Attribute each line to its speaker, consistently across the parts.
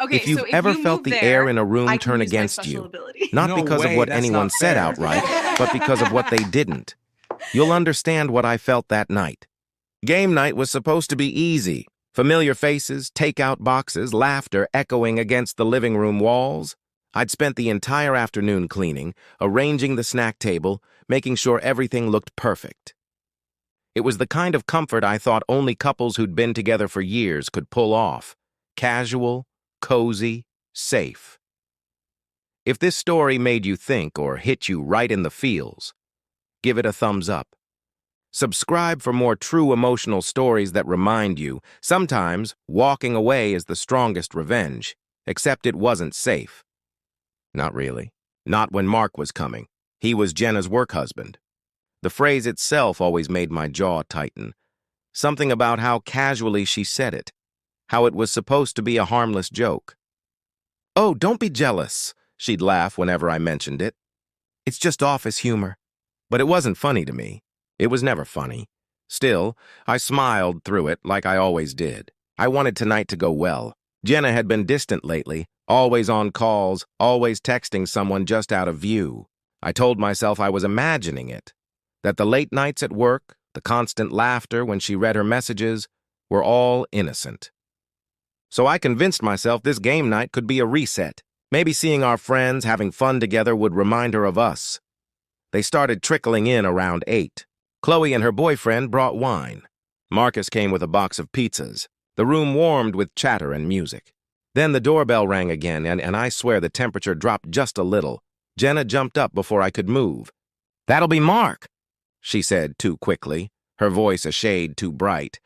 Speaker 1: Okay,
Speaker 2: If
Speaker 1: so
Speaker 2: you've
Speaker 1: if
Speaker 2: ever
Speaker 1: you
Speaker 2: felt
Speaker 1: move
Speaker 2: the air
Speaker 1: there,
Speaker 2: in a
Speaker 1: I
Speaker 2: room
Speaker 1: can
Speaker 2: turn
Speaker 1: use my
Speaker 2: against
Speaker 1: special
Speaker 2: you,
Speaker 1: ability.
Speaker 2: not
Speaker 3: No
Speaker 2: because of
Speaker 3: way,
Speaker 2: what
Speaker 3: that's
Speaker 2: anyone
Speaker 3: not
Speaker 2: said
Speaker 3: fair.
Speaker 2: outright, but because of what they didn't, you'll understand what I felt that night. Game night was supposed to be easy. Familiar faces, takeout boxes, laughter echoing against the living room walls. I'd spent the entire afternoon cleaning, arranging the snack table, making sure everything looked perfect. It was the kind of comfort I thought only couples who'd been together for years could pull off. Casual, cozy, safe. If this story made you think or hit you right in the feels, give it a thumbs up. Subscribe for more true emotional stories that remind you sometimes walking away is the strongest revenge, except it wasn't safe. Not really. Not when Mark was coming. He was Jenna's work husband. The phrase itself always made my jaw tighten. Something about how casually she said it, how it was supposed to be a harmless joke. "Oh, don't be jealous," she'd laugh whenever I mentioned it. "It's just office humor." But it wasn't funny to me. It was never funny. Still, I smiled through it like I always did. I wanted tonight to go well. Jenna had been distant lately, always on calls, always texting someone just out of view. I told myself I was imagining it, that the late nights at work, the constant laughter when she read her messages, were all innocent. So I convinced myself this game night could be a reset. Maybe seeing our friends having fun together would remind her of us. They started trickling in around 8. Chloe and her boyfriend brought wine. Marcus came with a box of pizzas. The room warmed with chatter and music. Then the doorbell rang again, and I swear the temperature dropped just a little. Jenna jumped up before I could move. "That'll be Mark," she said too quickly, her voice a shade too bright.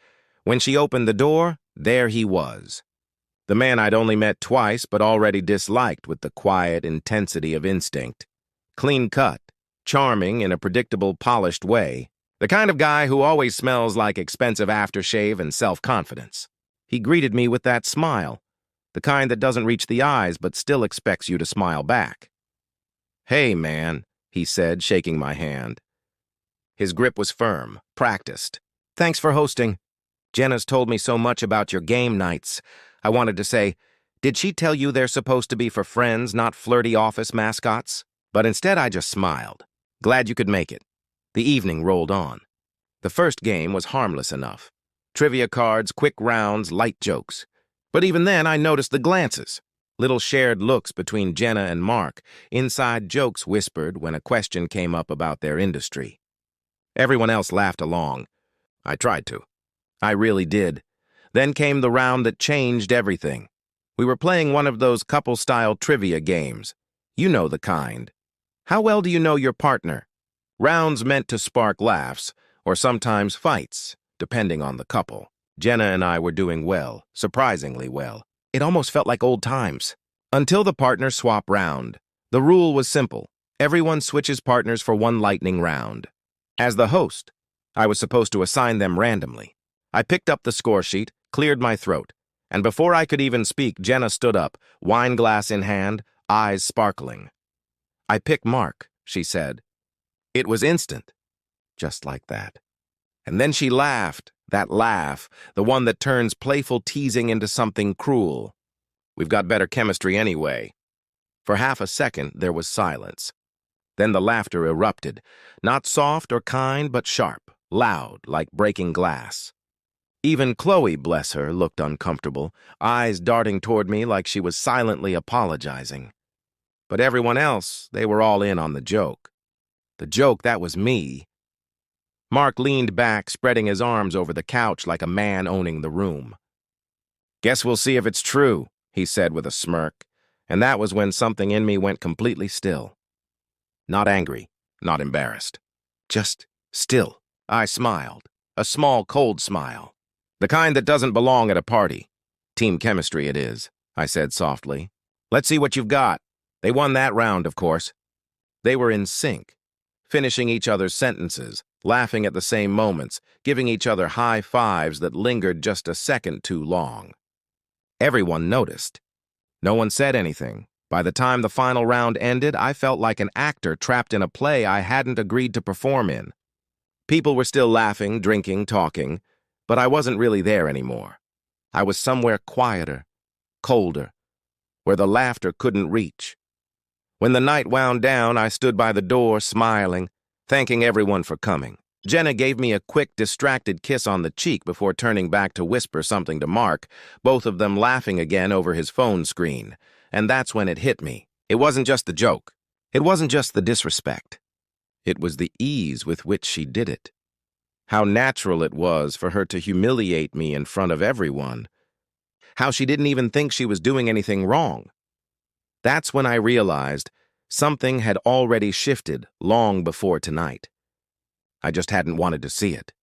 Speaker 2: When she opened the door, there he was. The man I'd only met twice but already disliked with the quiet intensity of instinct. Clean cut, charming in a predictable, polished way. The kind of guy who always smells like expensive aftershave and self-confidence. He greeted me with that smile, the kind that doesn't reach the eyes but still expects you to smile back. "Hey, man," he said, shaking my hand. His grip was firm, practiced. "Thanks for hosting. Jenna's told me so much about your game nights." I wanted to say, "Did she tell you they're supposed to be for friends, not flirty office mascots?" But instead I just smiled. "Glad you could make it." The evening rolled on. The first game was harmless enough. Trivia cards, quick rounds, light jokes. But even then I noticed the glances. Little shared looks between Jenna and Mark, inside jokes whispered when a question came up about their industry. Everyone else laughed along. I tried to. I really did. Then came the round that changed everything. We were playing one of those couple-style trivia games. You know the kind. How well do you know your partner? Rounds meant to spark laughs, or sometimes fights, depending on the couple. Jenna and I were doing well, surprisingly well. It almost felt like old times. Until the partner swap round. The rule was simple. Everyone switches partners for one lightning round. As the host, I was supposed to assign them randomly. I picked up the score sheet, cleared my throat, and before I could even speak, Jenna stood up, wine glass in hand, eyes sparkling. "I pick Mark," she said. It was instant, just like that. And then she laughed, that laugh, the one that turns playful teasing into something cruel. We've got better chemistry anyway. For half a second, there was silence. Then the laughter erupted, not soft or kind, but sharp, loud, like breaking glass. Even Chloe, bless her, looked uncomfortable, eyes darting toward me like she was silently apologizing. But everyone else, they were all in on the joke. The joke, that was me. Mark leaned back, spreading his arms over the couch like a man owning the room. "Guess we'll see if it's true," he said with a smirk, and that was when something in me went completely still. Not angry, not embarrassed. Just still. I smiled, a small, cold smile. The kind that doesn't belong at a party. "Team chemistry it is," I said softly. "Let's see what you've got." They won that round, of course. They were in sync, finishing each other's sentences, laughing at the same moments, giving each other high fives that lingered just a second too long. Everyone noticed. No one said anything. By the time the final round ended, I felt like an actor trapped in a play I hadn't agreed to perform in. People were still laughing, drinking, talking, but I wasn't really there anymore. I was somewhere quieter, colder, where the laughter couldn't reach. When the night wound down, I stood by the door, smiling, thanking everyone for coming. Jenna gave me a quick, distracted kiss on the cheek before turning back to whisper something to Mark, both of them laughing again over his phone screen. And that's when it hit me. It wasn't just the joke. It wasn't just the disrespect. It was the ease with which she did it. How natural it was for her to humiliate me in front of everyone. How she didn't even think she was doing anything wrong. That's when I realized something had already shifted long before tonight. I just hadn't wanted to see it.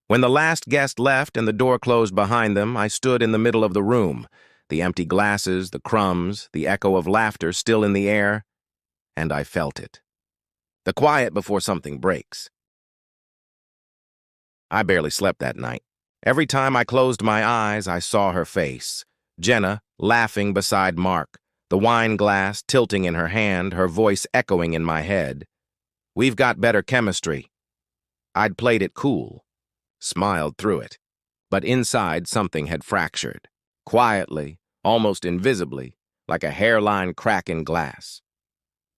Speaker 2: When the last guest left and the door closed behind them, I stood in the middle of the room, the empty glasses, the crumbs, the echo of laughter still in the air, and I felt it. The quiet before something breaks. I barely slept that night. Every time I closed my eyes, I saw her face. Jenna, laughing beside Mark, the wine glass tilting in her hand, her voice echoing in my head. We've got better chemistry. I'd played it cool, smiled through it. But inside, something had fractured. Quietly, almost invisibly, like a hairline crack in glass.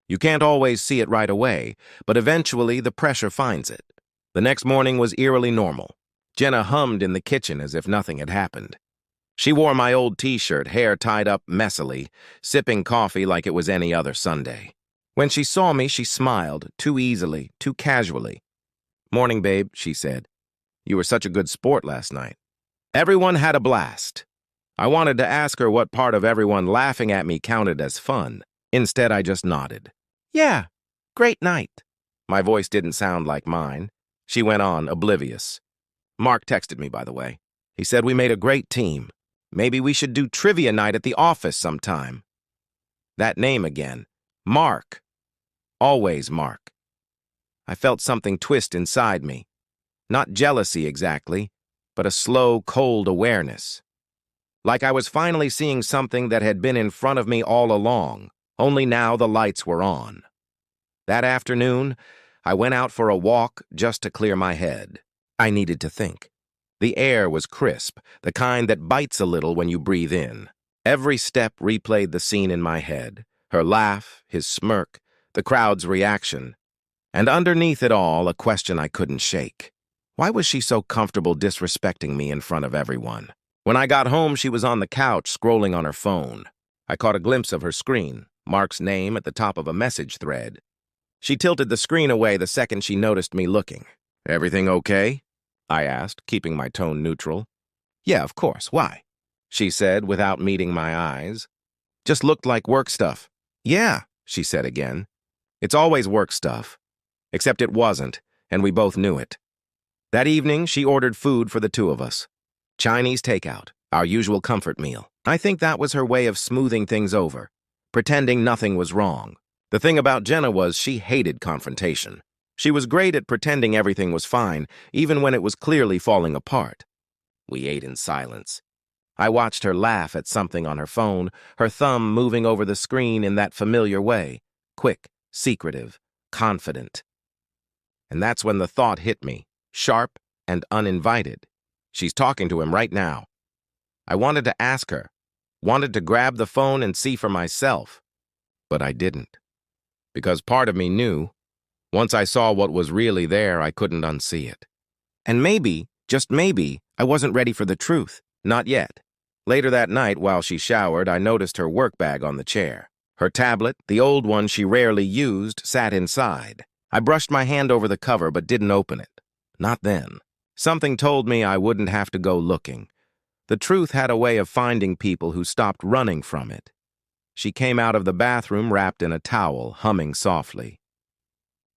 Speaker 2: You can't always see it right away, but eventually the pressure finds it. The next morning was eerily normal. Jenna hummed in the kitchen as if nothing had happened. She wore my old t-shirt, hair tied up messily, sipping coffee like it was any other Sunday. When she saw me, she smiled, too easily, too casually. "Morning, babe," she said. "You were such a good sport last night." Everyone had a blast. I wanted to ask her what part of everyone laughing at me counted as fun. Instead, I just nodded. "Yeah, great night." My voice didn't sound like mine. She went on, oblivious. Mark texted me, by the way. He said we made a great team. Maybe we should do trivia night at the office sometime. That name again. Mark. Always Mark. I felt something twist inside me. Not jealousy exactly, but a slow, cold awareness. Like I was finally seeing something that had been in front of me all along, only now the lights were on. That afternoon, I went out for a walk just to clear my head. I needed to think. The air was crisp, the kind that bites a little when you breathe in. Every step replayed the scene in my head, her laugh, his smirk, the crowd's reaction. And underneath it all, a question I couldn't shake. Why was she so comfortable disrespecting me in front of everyone? When I got home, she was on the couch scrolling on her phone. I caught a glimpse of her screen, Mark's name at the top of a message thread. She tilted the screen away the second she noticed me looking. "Everything okay?" I asked, keeping my tone neutral. "Yeah, of course. Why?" she said without meeting my eyes. "Just looked like work stuff." "Yeah," she said again. "It's always work stuff." Except it wasn't, and we both knew it. That evening, she ordered food for the two of us. Chinese takeout, our usual comfort meal. I think that was her way of smoothing things over, pretending nothing was wrong. The thing about Jenna was she hated confrontation. She was great at pretending everything was fine, even when it was clearly falling apart. We ate in silence. I watched her laugh at something on her phone, her thumb moving over the screen in that familiar way, quick, secretive, confident. And that's when the thought hit me, sharp and uninvited. She's talking to him right now. I wanted to ask her, wanted to grab the phone and see for myself, but I didn't. Because part of me knew, once I saw what was really there, I couldn't unsee it. And maybe, just maybe, I wasn't ready for the truth. Not yet. Later that night, while she showered, I noticed her work bag on the chair. Her tablet, the old one she rarely used, sat inside. I brushed my hand over the cover but didn't open it. Not then. Something told me I wouldn't have to go looking. The truth had a way of finding people who stopped running from it. She came out of the bathroom wrapped in a towel, humming softly.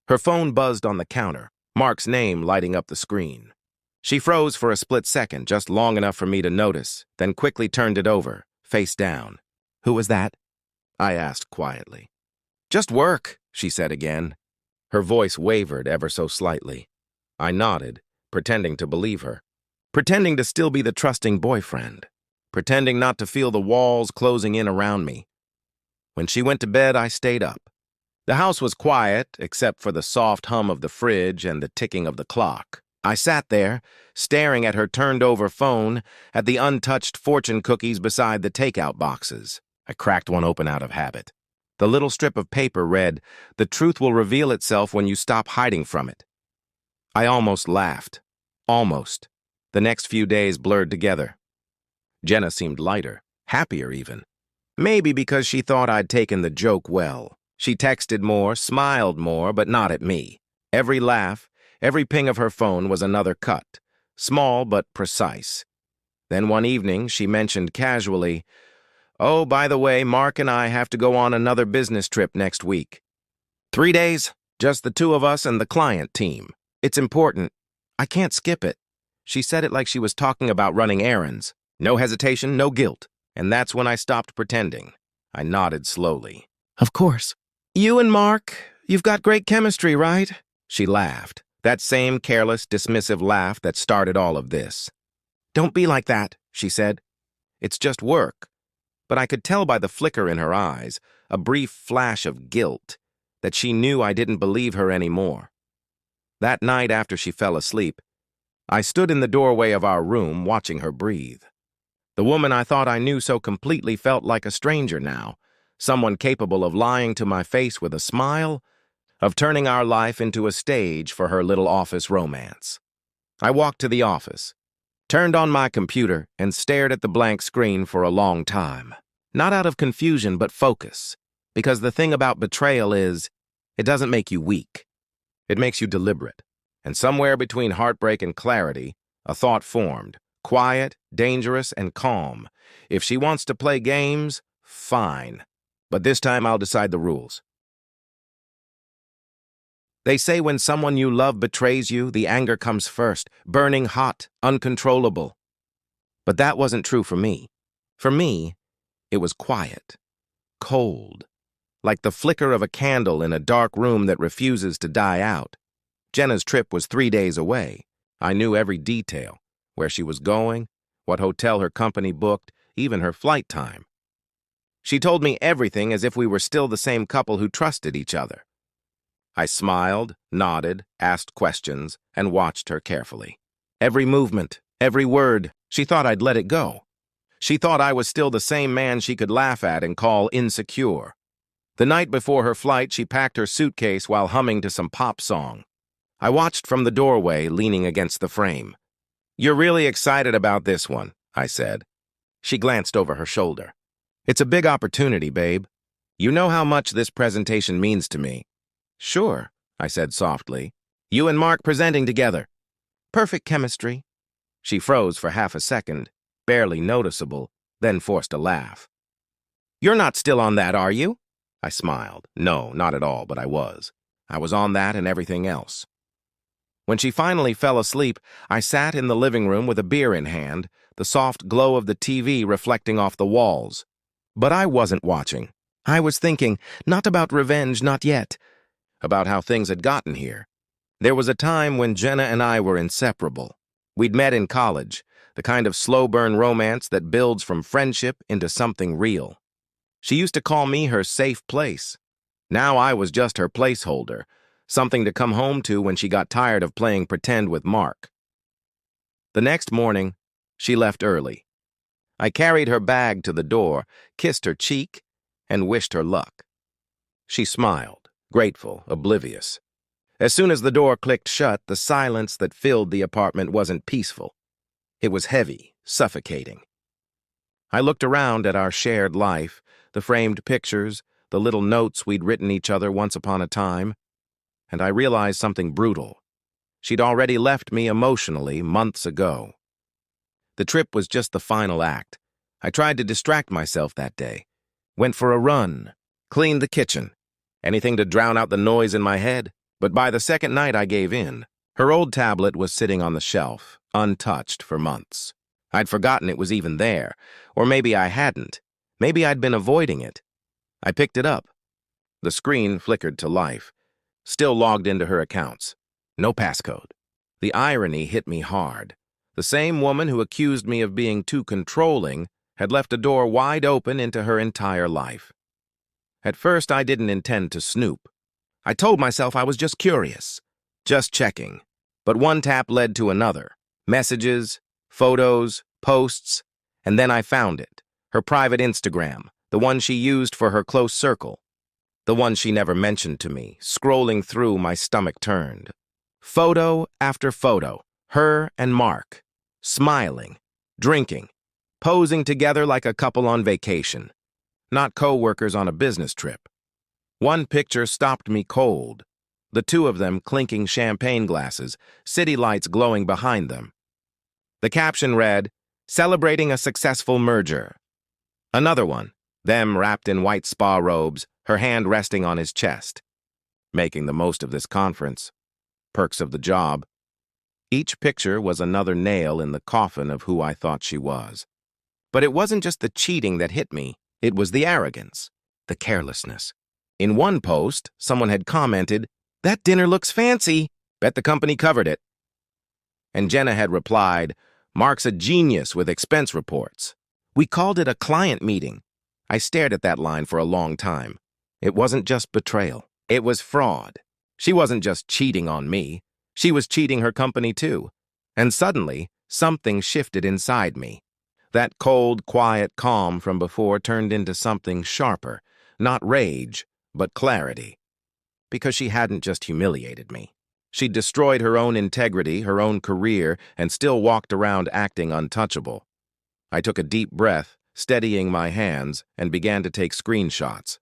Speaker 2: Her phone buzzed on the counter, Mark's name lighting up the screen. She froze for a split second, just long enough for me to notice, then quickly turned it over, face down. "Who was that?" I asked quietly. "Just work," she said again. Her voice wavered ever so slightly. I nodded, pretending to believe her. Pretending to still be the trusting boyfriend. Pretending not to feel the walls closing in around me. When she went to bed, I stayed up. The house was quiet, except for the soft hum of the fridge and the ticking of the clock. I sat there, staring at her turned-over phone, at the untouched fortune cookies beside the takeout boxes. I cracked one open out of habit. The little strip of paper read, "The truth will reveal itself when you stop hiding from it." I almost laughed. Almost. The next few days blurred together. Jenna seemed lighter, happier even. Maybe because she thought I'd taken the joke well. She texted more, smiled more, but not at me. Every laugh, every ping of her phone was another cut, small but precise. Then one evening, she mentioned casually, "Oh, by the way, Mark and I have to go on another business trip next week. 3 days, just the two of us and the client team. It's important. I can't skip it." She said it like she was talking about running errands. No hesitation, no guilt. And that's when I stopped pretending. I nodded slowly. "Of course. You and Mark, you've got great chemistry, right?" She laughed, that same careless, dismissive laugh that started all of this. "Don't be like that," she said. "It's just work." But I could tell by the flicker in her eyes, a brief flash of guilt, that she knew I didn't believe her anymore. That night after she fell asleep, I stood in the doorway of our room watching her breathe. The woman I thought I knew so completely felt like a stranger now, someone capable of lying to my face with a smile, of turning our life into a stage for her little office romance. I walked to the office, turned on my computer, and stared at the blank screen for a long time. Not out of confusion, but focus. Because the thing about betrayal is, it doesn't make you weak. It makes you deliberate. And somewhere between heartbreak and clarity, a thought formed. Quiet, dangerous, and calm. If she wants to play games, fine. But this time I'll decide the rules. They say when someone you love betrays you, the anger comes first, burning hot, uncontrollable. But that wasn't true for me. For me, it was quiet, cold, like the flicker of a candle in a dark room that refuses to die out. Jenna's trip was 3 days away. I knew every detail. Where she was going, what hotel her company booked, even her flight time. She told me everything as if we were still the same couple who trusted each other. I smiled, nodded, asked questions, and watched her carefully. Every movement, every word, she thought I'd let it go. She thought I was still the same man she could laugh at and call insecure. The night before her flight, she packed her suitcase while humming to some pop song. I watched from the doorway, leaning against the frame. "You're really excited about this one," I said. She glanced over her shoulder. "It's a big opportunity, babe. You know how much this presentation means to me." "Sure," I said softly. "You and Mark presenting together. Perfect chemistry." She froze for half a second, barely noticeable, then forced a laugh. "You're not still on that, are you?" I smiled. No, not at all, but I was. I was on that and everything else. When she finally fell asleep, I sat in the living room with a beer in hand, the soft glow of the TV reflecting off the walls. But I wasn't watching. I was thinking, not about revenge, not yet, about how things had gotten here. There was a time when Jenna and I were inseparable. We'd met in college, the kind of slow-burn romance that builds from friendship into something real. She used to call me her safe place. Now I was just her placeholder, something to come home to when she got tired of playing pretend with Mark. The next morning, she left early. I carried her bag to the door, kissed her cheek, and wished her luck. She smiled, grateful, oblivious. As soon as the door clicked shut, the silence that filled the apartment wasn't peaceful. It was heavy, suffocating. I looked around at our shared life, the framed pictures, the little notes we'd written each other once upon a time, and I realized something brutal. She'd already left me emotionally months ago. The trip was just the final act. I tried to distract myself that day. Went for a run, cleaned the kitchen, anything to drown out the noise in my head. But by the second night I gave in. Her old tablet was sitting on the shelf, untouched for months. I'd forgotten it was even there, or maybe I hadn't. Maybe I'd been avoiding it. I picked it up. The screen flickered to life. Still logged into her accounts. No passcode. The irony hit me hard. The same woman who accused me of being too controlling had left a door wide open into her entire life. At first, I didn't intend to snoop. I told myself I was just curious, just checking. But one tap led to another. Messages, photos, posts, and then I found it. Her private Instagram, the one she used for her close circle, the one she never mentioned to me. Scrolling through, my stomach turned. Photo after photo, her and Mark, smiling, drinking, posing together like a couple on vacation, not co-workers on a business trip. One picture stopped me cold, the two of them clinking champagne glasses, city lights glowing behind them. The caption read, "Celebrating a successful merger." Another one, them wrapped in white spa robes, her hand resting on his chest. Making the most of this conference. Perks of the job. Each picture was another nail in the coffin of who I thought she was. But it wasn't just the cheating that hit me, it was the arrogance, the carelessness. In one post, someone had commented, "That dinner looks fancy. Bet the company covered it." And Jenna had replied, "Mark's a genius with expense reports. We called it a client meeting." I stared at that line for a long time. It wasn't just betrayal. It was fraud. She wasn't just cheating on me. She was cheating her company too. And suddenly, something shifted inside me. That cold, quiet calm from before turned into something sharper, not rage, but clarity. Because she hadn't just humiliated me. She'd destroyed her own integrity, her own career, and still walked around acting untouchable. I took a deep breath, steadying my hands, and began to take screenshots.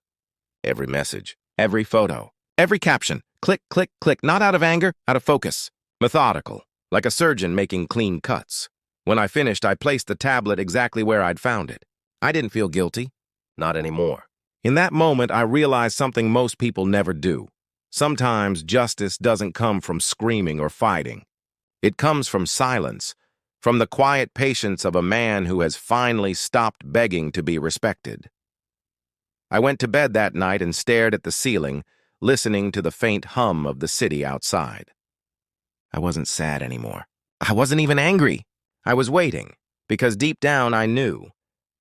Speaker 2: Every message, every photo, every caption, click, click, click, not out of anger, out of focus. Methodical, like a surgeon making clean cuts. When I finished, I placed the tablet exactly where I'd found it. I didn't feel guilty. Not anymore. In that moment, I realized something most people never do. Sometimes justice doesn't come from screaming or fighting. It comes from silence, from the quiet patience of a man who has finally stopped begging to be respected. I went to bed that night and stared at the ceiling, listening to the faint hum of the city outside. I wasn't sad anymore. I wasn't even angry. I was waiting, because deep down I knew.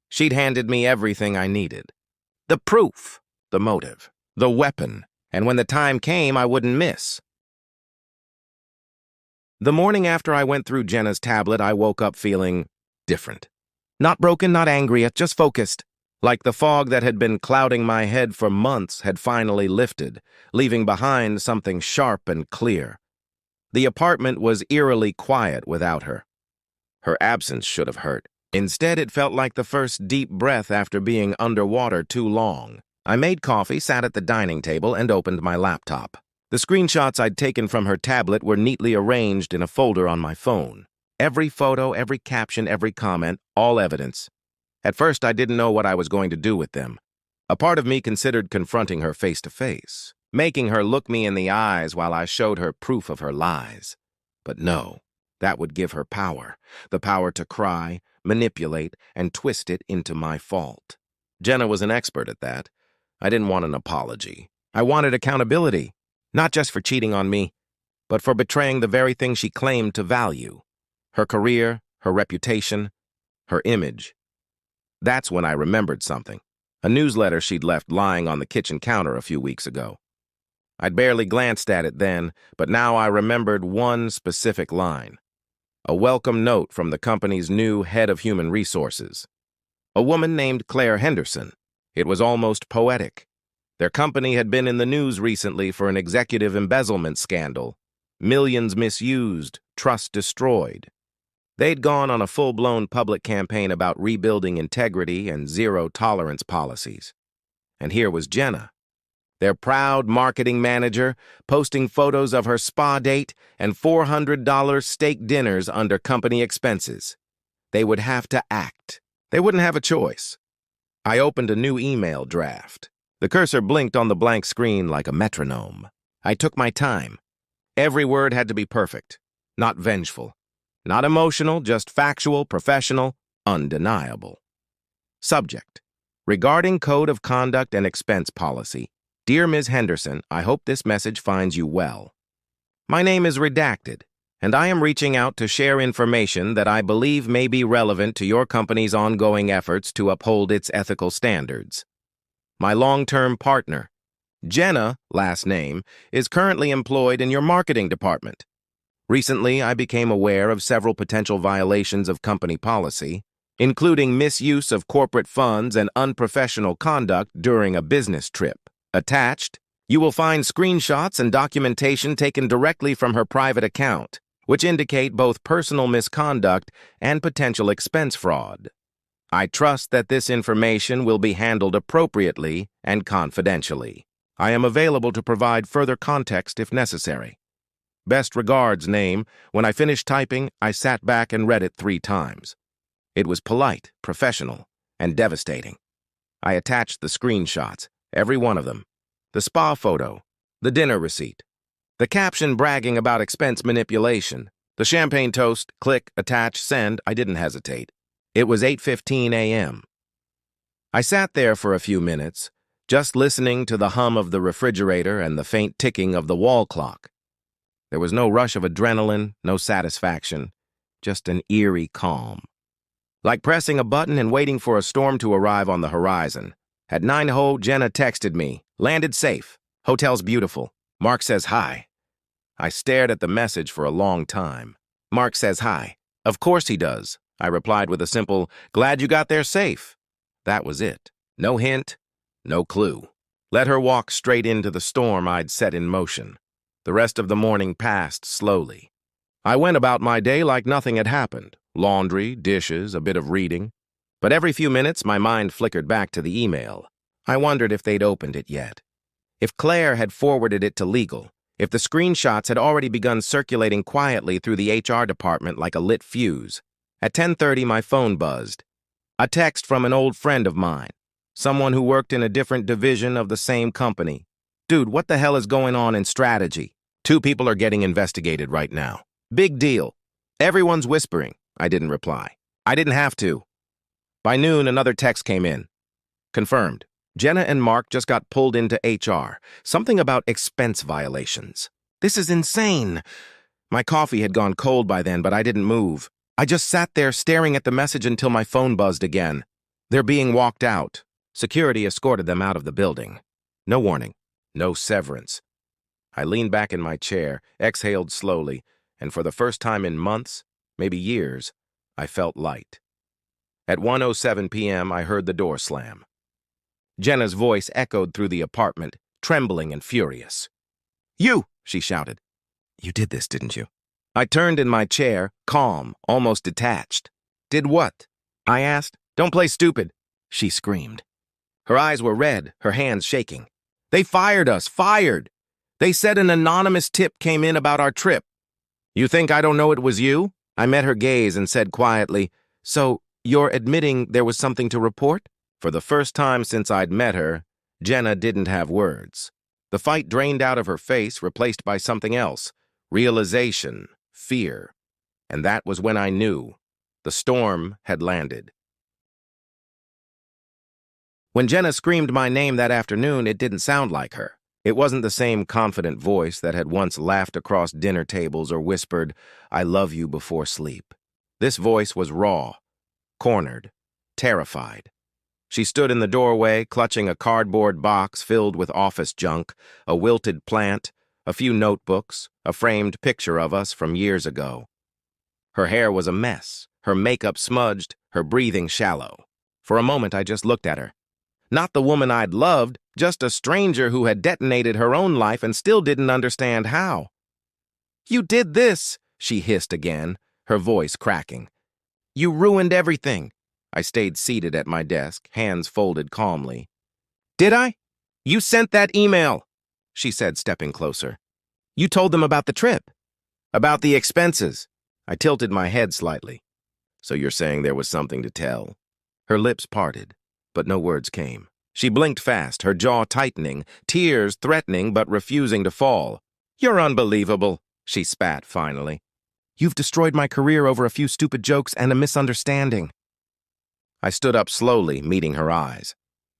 Speaker 2: She'd handed me everything I needed. The proof, the motive, the weapon, and when the time came, I wouldn't miss. The morning after I went through Jenna's tablet, I woke up feeling different. Not broken, not angry, just focused. Like the fog that had been clouding my head for months had finally lifted, leaving behind something sharp and clear. The apartment was eerily quiet without her. Her absence should have hurt. Instead, it felt like the first deep breath after being underwater too long. I made coffee, sat at the dining table, and opened my laptop. The screenshots I'd taken from her tablet were neatly arranged in a folder on my phone. Every photo, every caption, every comment, all evidence. At first, I didn't know what I was going to do with them. A part of me considered confronting her face to face, making her look me in the eyes while I showed her proof of her lies. But no, that would give her power, the power to cry, manipulate, and twist it into my fault. Jenna was an expert at that. I didn't want an apology. I wanted accountability, not just for cheating on me, but for betraying the very thing she claimed to value. Her career, her reputation, her image. That's when I remembered something. A newsletter she'd left lying on the kitchen counter a few weeks ago. I'd barely glanced at it then, but now I remembered one specific line. A welcome note from the company's new head of human resources. A woman named Claire Henderson. It was almost poetic. Their company had been in the news recently for an executive embezzlement scandal. Millions misused, trust destroyed. They'd gone on a full-blown public campaign about rebuilding integrity and zero-tolerance policies. And here was Jenna, their proud marketing manager, posting photos of her spa date and $400 steak dinners under company expenses. They would have to act. They wouldn't have a choice. I opened a new email draft. The cursor blinked on the blank screen like a metronome. I took my time. Every word had to be perfect, not vengeful. Not emotional, just factual, professional, undeniable. Subject: regarding Code of Conduct and Expense Policy. Dear Ms. Henderson, I hope this message finds you well. My name is redacted, and I am reaching out to share information that I believe may be relevant to your company's ongoing efforts to uphold its ethical standards. My long-term partner, Jenna, last name, is currently employed in your marketing department. Recently, I became aware of several potential violations of company policy, including misuse of corporate funds and unprofessional conduct during a business trip. Attached, you will find screenshots and documentation taken directly from her private account, which indicate both personal misconduct and potential expense fraud. I trust that this information will be handled appropriately and confidentially. I am available to provide further context if necessary. Best regards, name. When I finished typing, I sat back and read it 3 times. It was polite, professional, and devastating. I attached the screenshots, every one of them. The spa photo, the dinner receipt, the caption bragging about expense manipulation, the champagne toast, click, attach, send. I didn't hesitate. It was 8:15 a.m. I sat there for a few minutes, just listening to the hum of the refrigerator and the faint ticking of the wall clock. There was no rush of adrenaline, no satisfaction, just an eerie calm. Like pressing a button and waiting for a storm to arrive on the horizon. At 9:00, Jenna texted me, "Landed safe. Hotel's beautiful. Mark says hi." I stared at the message for a long time. Mark says hi. Of course he does. I replied with a simple, "Glad you got there safe." That was it. No hint, no clue. Let her walk straight into the storm I'd set in motion. The rest of the morning passed slowly. I went about my day like nothing had happened. Laundry, dishes, a bit of reading. But every few minutes, my mind flickered back to the email. I wondered if they'd opened it yet. If Claire had forwarded it to legal. If the screenshots had already begun circulating quietly through the HR department like a lit fuse. At 10:30, my phone buzzed. A text from an old friend of mine. Someone who worked in a different division of the same company. "Dude, what the hell is going on in strategy? 2 people are getting investigated right now. Big deal. Everyone's whispering." I didn't reply. I didn't have to. By noon, another text came in. Confirmed. Jenna and Mark just got pulled into HR. Something about expense violations. This is insane. My coffee had gone cold by then, but I didn't move. I just sat there staring at the message until my phone buzzed again. They're being walked out. Security escorted them out of the building. No warning. No severance. I leaned back in my chair, exhaled slowly, and for the first time in months, maybe years, I felt light. At 1:07 p.m., I heard the door slam. Jenna's voice echoed through the apartment, trembling and furious. "You!" she shouted. "You did this, didn't you?" I turned in my chair, calm, almost detached. "Did what?" I asked. "Don't play stupid," she screamed. Her eyes were red, her hands shaking. "They fired us, fired! They said an anonymous tip came in about our trip." "You think I don't know it was you?" I met her gaze and said quietly, "So, you're admitting there was something to report?" For the first time since I'd met her, Jenna didn't have words. The fight drained out of her face, replaced by something else. Realization, fear. And that was when I knew. The storm had landed. When Jenna screamed my name that afternoon, it didn't sound like her. It wasn't the same confident voice that had once laughed across dinner tables or whispered, "I love you" before sleep. This voice was raw, cornered, terrified. She stood in the doorway, clutching a cardboard box filled with office junk, a wilted plant, a few notebooks, a framed picture of us from years ago. Her hair was a mess, her makeup smudged, her breathing shallow. For a moment, I just looked at her. Not the woman I'd loved, just a stranger who had detonated her own life and still didn't understand how. "You did this," she hissed again, her voice cracking. "You ruined everything." I stayed seated at my desk, hands folded calmly. "Did I? You sent that email," she said, stepping closer. "You told them about the trip, about the expenses." I tilted my head slightly. "So you're saying there was something to tell?" Her lips parted, but no words came. She blinked fast, her jaw tightening, tears threatening but refusing to fall. "You're unbelievable," she spat finally. "You've destroyed my career over a few stupid jokes and a misunderstanding." I stood up slowly, meeting her eyes.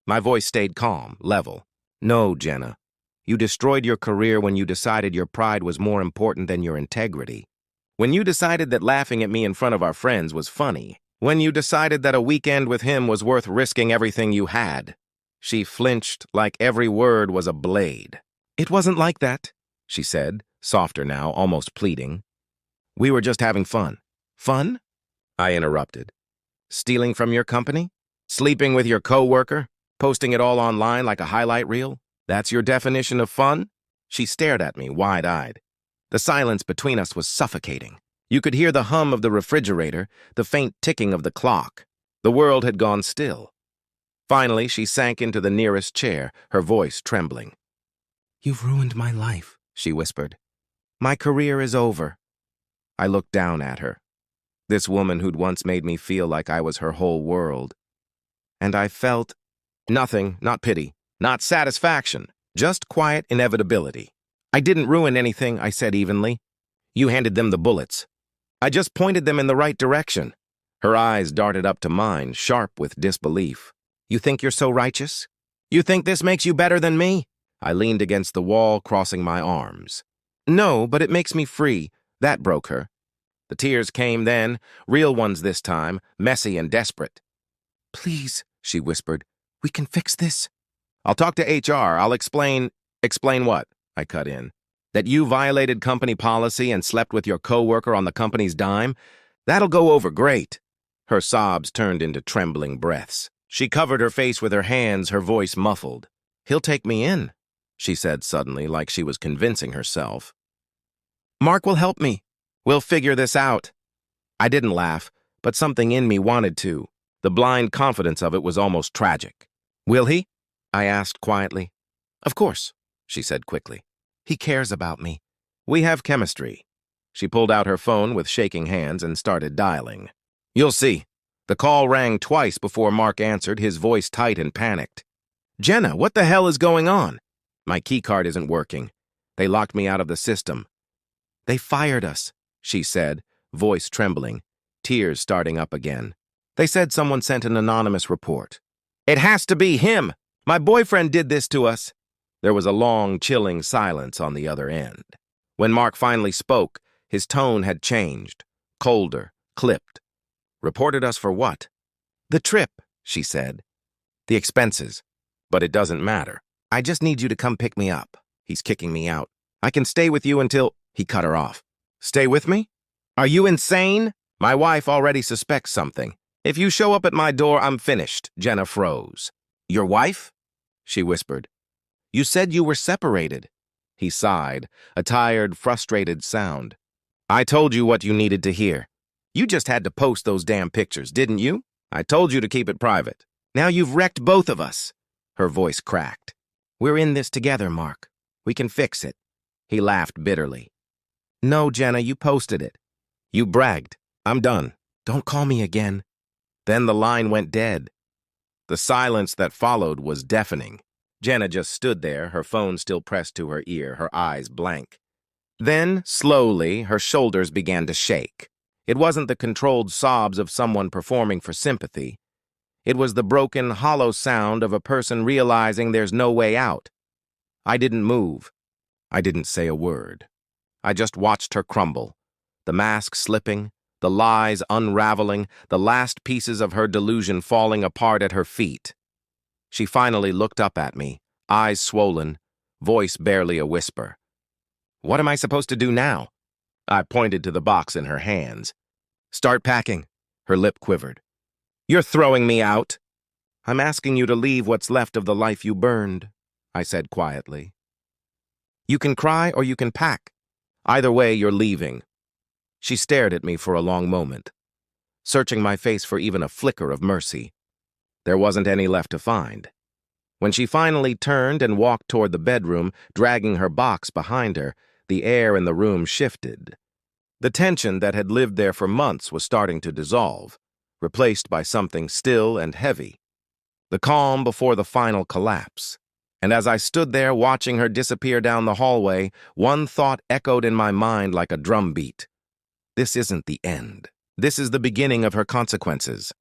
Speaker 2: My voice stayed calm, level. "No, Jenna. You destroyed your career when you decided your pride was more important than your integrity. When you decided that laughing at me in front of our friends was funny. When you decided that a weekend with him was worth risking everything you had." She flinched like every word was a blade. "It wasn't like that," she said, softer now, almost pleading. "We were just having fun." "Fun?" I interrupted. Stealing from your company? Sleeping with your coworker? Posting it all online like a highlight reel? That's your definition of fun? She stared at me, wide-eyed. The silence between us was suffocating. You could hear the hum of the refrigerator, the faint ticking of the clock. The world had gone still. Finally, she sank into the nearest chair, her voice trembling. "You've ruined my life," she whispered. "My career is over." I looked down at her. This woman who'd once made me feel like I was her whole world. And I felt nothing, not pity, not satisfaction, just quiet inevitability. "I didn't ruin anything," I said evenly. "You handed them the bullets. I just pointed them in the right direction." Her eyes darted up to mine, sharp with disbelief. "You think you're so righteous? You think this makes you better than me?" I leaned against the wall, crossing my arms. "No, but it makes me free." That broke her. The tears came then, real ones this time, messy and desperate. "Please," she whispered, "we can fix this." "I'll talk to HR. I'll explain." "Explain what?" I cut in. "That you violated company policy and slept with your coworker on the company's dime? That'll go over great." Her sobs turned into trembling breaths. She covered her face with her hands, her voice muffled. "He'll take me in," she said suddenly, like she was convincing herself. "Mark will help me. We'll figure this out." I didn't laugh, but something in me wanted to. The blind confidence of it was almost tragic. "Will he?" I asked quietly. "Of course," she said quickly. "He cares about me. We have chemistry." She pulled out her phone with shaking hands and started dialing. "You'll see." The call rang twice before Mark answered, his voice tight and panicked. "Jenna, what the hell is going on?" "My keycard isn't working. They locked me out of the system." "They fired us," she said, voice trembling, tears starting up again. "They said someone sent an anonymous report." "It has to be him! My boyfriend did this to us." There was a long, chilling silence on the other end. When Mark finally spoke, his tone had changed, colder, clipped. "Reported us for what?" "The trip," she said. "The expenses. But it doesn't matter. I just need you to come pick me up. He's kicking me out. I can stay with you until—" He cut her off. "Stay with me? Are you insane? My wife already suspects something. If you show up at my door, I'm finished." Jenna froze. "Your wife?" she whispered. "You said you were separated." He sighed, a tired, frustrated sound. "I told you what you needed to hear. You just had to post those damn pictures, didn't you? I told you to keep it private. Now you've wrecked both of us." Her voice cracked. "We're in this together, Mark. We can fix it." He laughed bitterly. "No, Jenna, you posted it. You bragged. I'm done. Don't call me again." Then the line went dead. The silence that followed was deafening. Jenna just stood there, her phone still pressed to her ear, her eyes blank. Then, slowly, her shoulders began to shake. It wasn't the controlled sobs of someone performing for sympathy. It was the broken, hollow sound of a person realizing there's no way out. I didn't move. I didn't say a word. I just watched her crumble, the mask slipping, the lies unraveling, the last pieces of her delusion falling apart at her feet. She finally looked up at me, eyes swollen, voice barely a whisper. "What am I supposed to do now?" I pointed to the box in her hands. "Start packing." Her lip quivered. "You're throwing me out." "I'm asking you to leave what's left of the life you burned," I said quietly. "You can cry or you can pack. Either way, you're leaving." She stared at me for a long moment, searching my face for even a flicker of mercy. There wasn't any left to find. When she finally turned and walked toward the bedroom, dragging her box behind her, the air in the room shifted. The tension that had lived there for months was starting to dissolve, replaced by something still and heavy. The calm before the final collapse. And as I stood there watching her disappear down the hallway, one thought echoed in my mind like a drumbeat. This isn't the end. This is the beginning of her consequences.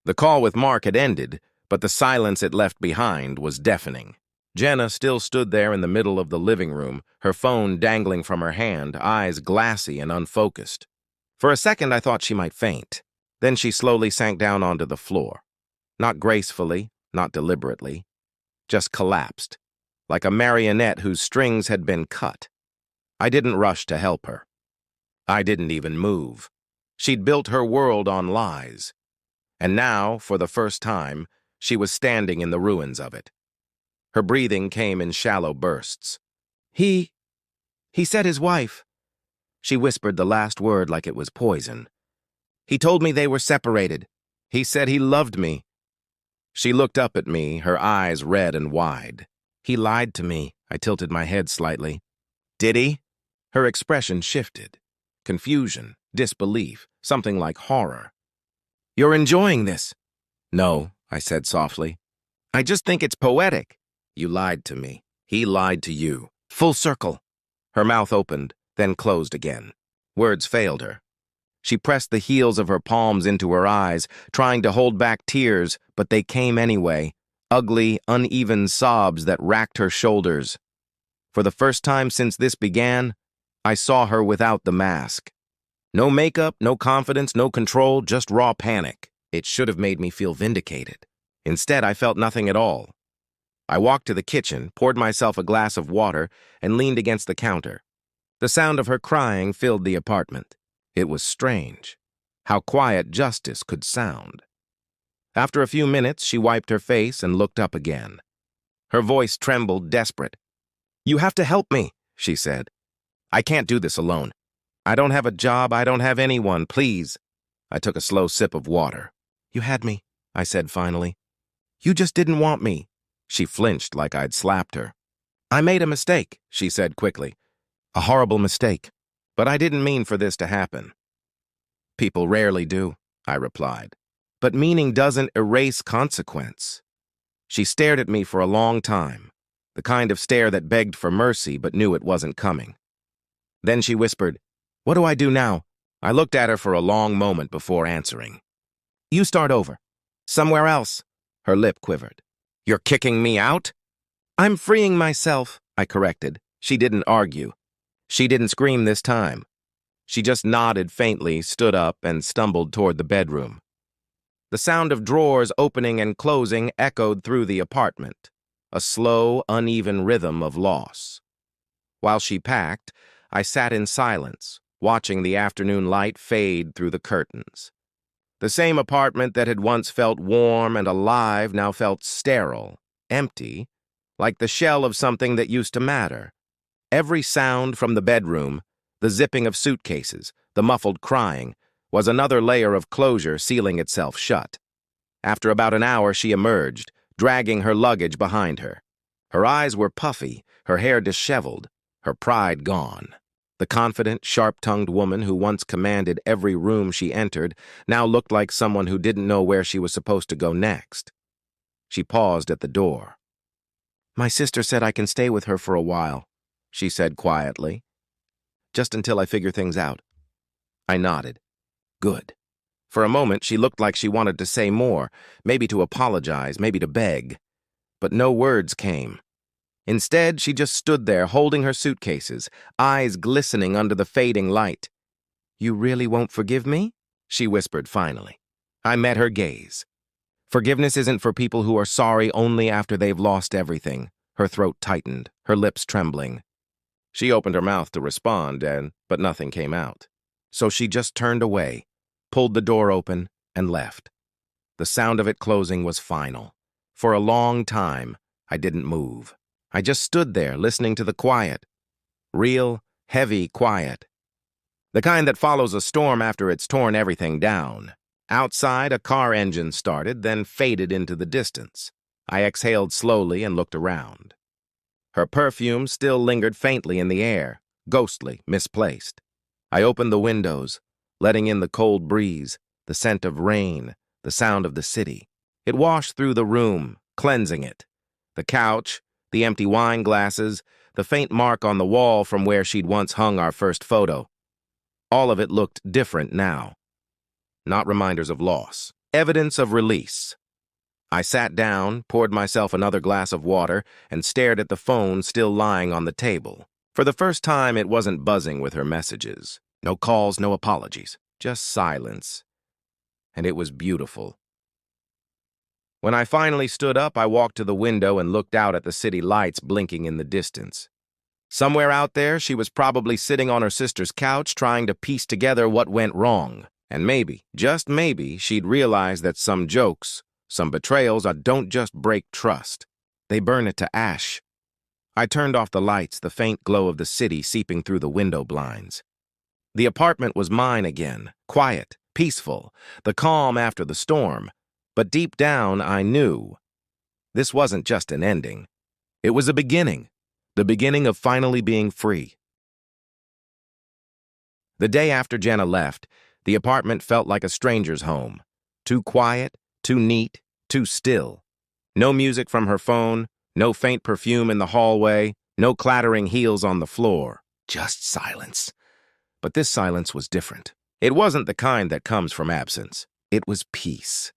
Speaker 2: The call with Mark had ended, but the silence it left behind was deafening. Jenna still stood there in the middle of the living room, her phone dangling from her hand, eyes glassy and unfocused. For a second, I thought she might faint. Then she slowly sank down onto the floor. Not gracefully, not deliberately, just collapsed, like a marionette whose strings had been cut. I didn't rush to help her. I didn't even move. She'd built her world on lies. And now, for the first time, she was standing in the ruins of it. Her breathing came in shallow bursts. He said his wife. She whispered the last word like it was poison. He told me they were separated. He said he loved me. She looked up at me, her eyes red and wide. He lied to me. I tilted my head slightly. Did he? Her expression shifted. Confusion, disbelief, something like horror. You're enjoying this? No, I said softly. I just think it's poetic. You lied to me. He lied to you. Full circle. Her mouth opened, then closed again. Words failed her. She pressed the heels of her palms into her eyes, trying to hold back tears, but they came anyway, ugly, uneven sobs that racked her shoulders. For the first time since this began, I saw her without the mask. No makeup, no confidence, no control, just raw panic. It should have made me feel vindicated. Instead, I felt nothing at all. I walked to the kitchen, poured myself a glass of water, and leaned against the counter. The sound of her crying filled the apartment. It was strange, how quiet justice could sound. After a few minutes, she wiped her face and looked up again. Her voice trembled, desperate. You have to help me, she said. I can't do this alone. I don't have a job, I don't have anyone, please. I took a slow sip of water. You had me, I said finally. You just didn't want me. She flinched like I'd slapped her. I made a mistake, she said quickly. A horrible mistake. But I didn't mean for this to happen. People rarely do, I replied. But meaning doesn't erase consequence. She stared at me for a long time, the kind of stare that begged for mercy but knew it wasn't coming. Then she whispered, What do I do now? I looked at her for a long moment before answering. You start over. Somewhere else. Her lip quivered. You're kicking me out? I'm freeing myself, I corrected. She didn't argue. She didn't scream this time. She just nodded faintly, stood up, and stumbled toward the bedroom. The sound of drawers opening and closing echoed through the apartment, a slow, uneven rhythm of loss. While she packed, I sat in silence, watching the afternoon light fade through the curtains. The same apartment that had once felt warm and alive now felt sterile, empty, like the shell of something that used to matter. Every sound from the bedroom, the zipping of suitcases, the muffled crying, was another layer of closure sealing itself shut. After about an hour, she emerged, dragging her luggage behind her. Her eyes were puffy, her hair disheveled, her pride gone. The confident, sharp-tongued woman who once commanded every room she entered now looked like someone who didn't know where she was supposed to go next. She paused at the door. My sister said I can stay with her for a while, she said quietly. Just until I figure things out. I nodded. Good. For a moment, she looked like she wanted to say more, maybe to apologize, maybe to beg. But no words came. Instead, she just stood there holding her suitcases, eyes glistening under the fading light. You really won't forgive me? She whispered finally. I met her gaze. Forgiveness isn't for people who are sorry only after they've lost everything. Her throat tightened, her lips trembling. She opened her mouth to respond, but nothing came out. So she just turned away, pulled the door open, and left. The sound of it closing was final. For a long time, I didn't move. I just stood there listening to the quiet. Real, heavy quiet. The kind that follows a storm after it's torn everything down. Outside, a car engine started, then faded into the distance. I exhaled slowly and looked around. Her perfume still lingered faintly in the air, ghostly, misplaced. I opened the windows, letting in the cold breeze, the scent of rain, the sound of the city. It washed through the room, cleansing it. The couch, the empty wine glasses, the faint mark on the wall from where she'd once hung our first photo. All of it looked different now. Not reminders of loss, evidence of release. I sat down, poured myself another glass of water, and stared at the phone still lying on the table. For the first time, it wasn't buzzing with her messages. No calls, no apologies, just silence. And it was beautiful. When I finally stood up, I walked to the window and looked out at the city lights blinking in the distance. Somewhere out there, she was probably sitting on her sister's couch trying to piece together what went wrong. And maybe, just maybe, she'd realize that some jokes, some betrayals don't just break trust. They burn it to ash. I turned off the lights, the faint glow of the city seeping through the window blinds. The apartment was mine again, quiet, peaceful, the calm after the storm. But deep down, I knew this wasn't just an ending. It was a beginning, the beginning of finally being free. The day after Jenna left, the apartment felt like a stranger's home. Too quiet, too neat, too still. No music from her phone, no faint perfume in the hallway, no clattering heels on the floor. Just silence. But this silence was different. It wasn't the kind that comes from absence. It was peace.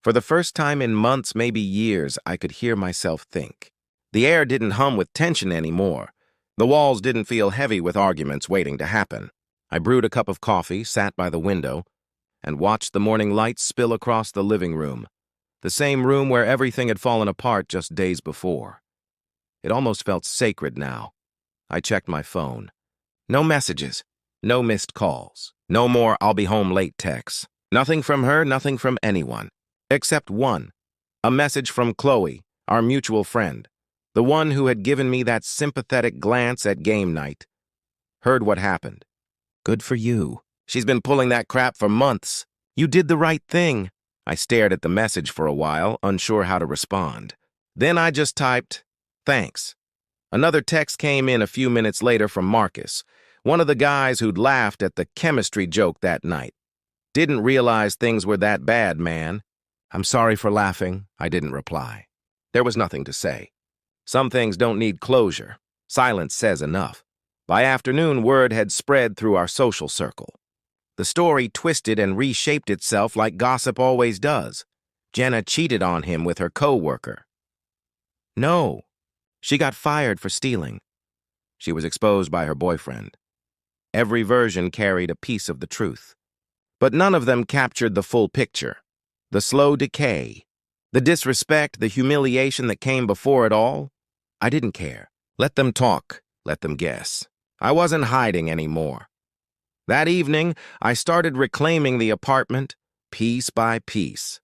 Speaker 2: For the first time in months, maybe years, I could hear myself think. The air didn't hum with tension anymore. The walls didn't feel heavy with arguments waiting to happen. I brewed a cup of coffee, sat by the window, and watched the morning light spill across the living room, the same room where everything had fallen apart just days before. It almost felt sacred now. I checked my phone. No messages, no missed calls, no more "I'll be home late" texts. Nothing from her, nothing from anyone. Except one, a message from Chloe, our mutual friend, the one who had given me that sympathetic glance at game night. Heard what happened. Good for you. She's been pulling that crap for months. You did the right thing. I stared at the message for a while, unsure how to respond. Then I just typed, "Thanks." Another text came in a few minutes later from Marcus, one of the guys who'd laughed at the chemistry joke that night. Didn't realize things were that bad, man. "I'm sorry for laughing," I didn't reply. There was nothing to say. Some things don't need closure. Silence says enough. By afternoon, word had spread through our social circle. The story twisted and reshaped itself like gossip always does. Jenna cheated on him with her co-worker. No, she got fired for stealing. She was exposed by her boyfriend. Every version carried a piece of the truth. But none of them captured the full picture. The slow decay, the disrespect, the humiliation that came before it all. I didn't care. Let them talk, let them guess. I wasn't hiding anymore. That evening, I started reclaiming the apartment, piece by piece.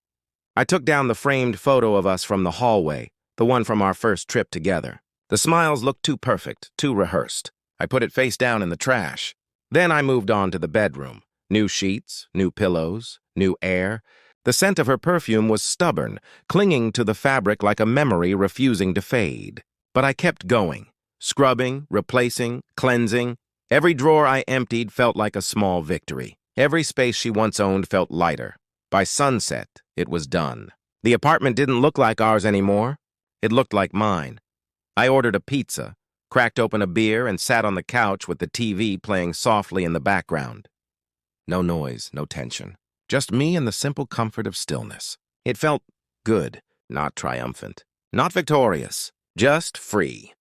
Speaker 2: I took down the framed photo of us from the hallway, the one from our first trip together. The smiles looked too perfect, too rehearsed. I put it face down in the trash. Then I moved on to the bedroom. New sheets, new pillows, new air. The scent of her perfume was stubborn, clinging to the fabric like a memory refusing to fade. But I kept going, scrubbing, replacing, cleansing. Every drawer I emptied felt like a small victory. Every space she once owned felt lighter. By sunset, it was done. The apartment didn't look like ours anymore. It looked like mine. I ordered a pizza, cracked open a beer, and sat on the couch with the TV playing softly in the background. No noise, no tension. Just me and the simple comfort of stillness. It felt good, not triumphant, not victorious, just free.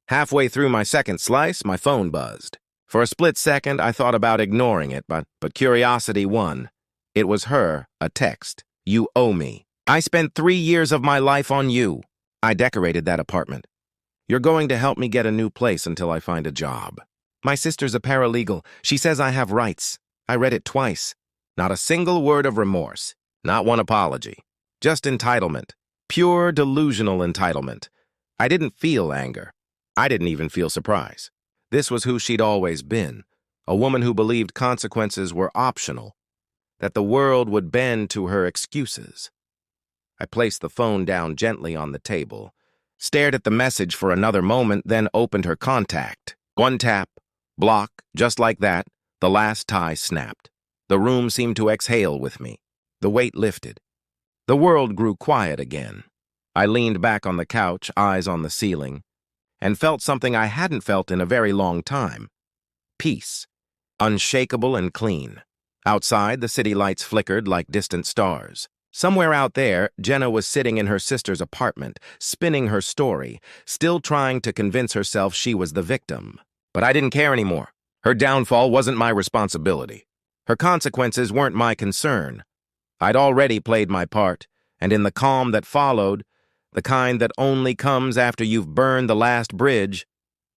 Speaker 2: Halfway through my second slice, my phone buzzed. For a split second, I thought about ignoring it, but curiosity won. It was her, a text. "You owe me. I spent 3 years of my life on you." I decorated that apartment. "You're going to help me get a new place until I find a job. My sister's a paralegal. She says I have rights." I read it twice. Not a single word of remorse. Not one apology. Just entitlement. Pure, delusional entitlement. I didn't feel anger. I didn't even feel surprise. This was who she'd always been, a woman who believed consequences were optional, that the world would bend to her excuses. I placed the phone down gently on the table, stared at the message for another moment, then opened her contact. One tap, block, just like that, the last tie snapped. The room seemed to exhale with me. The weight lifted. The world grew quiet again. I leaned back on the couch, eyes on the ceiling, and felt something I hadn't felt in a very long time. Peace. Unshakable and clean. Outside, the city lights flickered like distant stars. Somewhere out there, Jenna was sitting in her sister's apartment, spinning her story, still trying to convince herself she was the victim. But I didn't care anymore. Her downfall wasn't my responsibility. Her consequences weren't my concern. I'd already played my part, and in the calm that followed, the kind that only comes after you've burned the last bridge,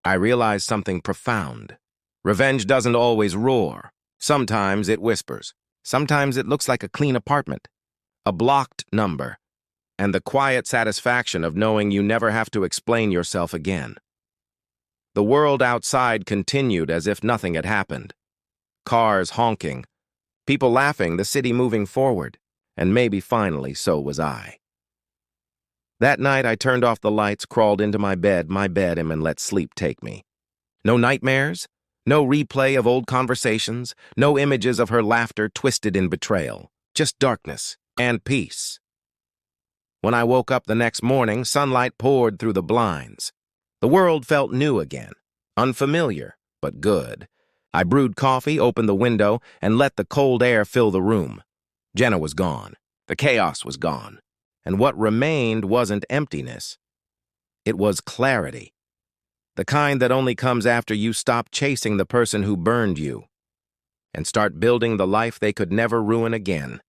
Speaker 2: I realized something profound. Revenge doesn't always roar. Sometimes it whispers. Sometimes it looks like a clean apartment, a blocked number, and the quiet satisfaction of knowing you never have to explain yourself again. The world outside continued as if nothing had happened. Cars honking, people laughing, the city moving forward, and maybe finally so was I. That night I turned off the lights, crawled into my bed, and let sleep take me. No nightmares, no replay of old conversations, no images of her laughter twisted in betrayal, just darkness and peace. When I woke up the next morning, sunlight poured through the blinds. The world felt new again, unfamiliar, but good. I brewed coffee, opened the window, and let the cold air fill the room. Jenna was gone. The chaos was gone. And what remained wasn't emptiness. It was clarity. The kind that only comes after you stop chasing the person who burned you and start building the life they could never ruin again.